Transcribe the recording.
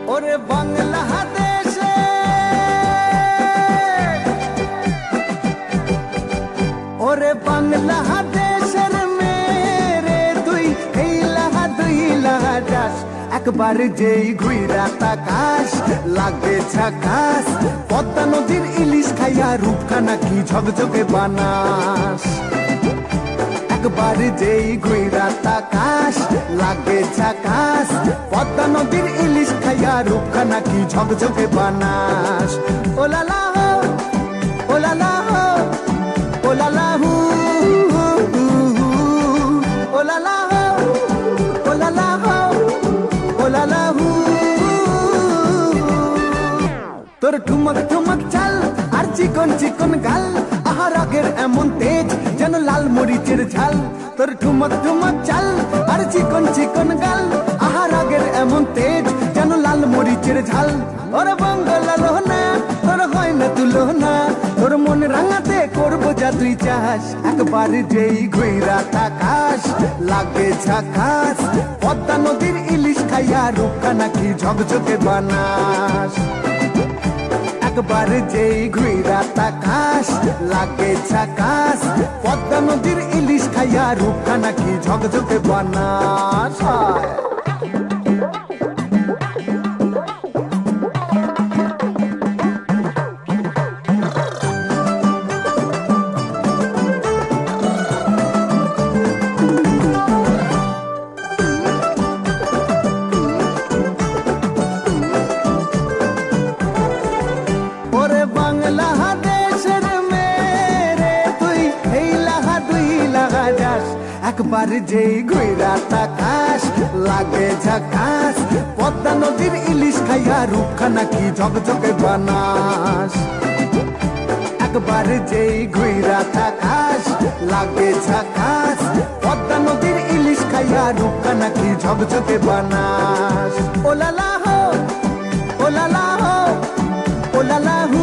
ওরে বাংলাদেশে ওরে বাংলাদেশের মেরে তুই দুই লাহাস একবার যেই ঘুইরা তাকাস লাগে ঝাকাস পদ্মা নদীর ইলিশ খাইয়া রূপখানা কি ঝকঝকে বানাস একবার যেই ঘুইরা তাকাস লাগে ঝাকাস পদ্মা নদীর ইলিশ খাইয়া রূপখানা কি ঝকঝকে বানাস ওলালা হো ওলালা হো ওলালা হু ওলালা হো ওলালা হো ওলালা হু তোর ঠুমক ঠুমক চাল আর চিকন চিকন গাল আহার আগের এমন তেজ যেন লাল মরিচের ঝাল তোর ঠুমক ঠুমক চাল আর চিকন চিকন গাল আহার আগের এমন তেজ যেন লাল মরিচের ঝাল ওরে বঙ্গলা লোহনা তোর হয় না তুলনা তোর মন রাঙাতে করবো যা তুই চাস একবার যেই ঘুইরা তাকাস লাগে ঝাকাস পদ্মা নদীর ইলিশ খাইয়া রূপখানা কি ঝকঝকে বানাস একবার যেই ঘুইরা তাকাস লাগে ঝাকাস পদ্মা নদীর ইলিশ খাইয়া রূপখানা কি ঝকঝকে বানাস বাংলাদেশের মেরে তুই দুই লাহাস একবার যেই ঘুইরা তাকাস লাগে ঝাকাস পদ্মা নদীর ইলিশ খাইয়া রূপখানা কি ঝকঝকে বানাস একবার যেই ঘুইরা তাকাস লাগে ঝাকাস পদ্মা নদীর ইলিশ খাইয়া রূপখানা কি ঝকঝকে বানাস ওলালা হো ওলালা হো ওলালা হু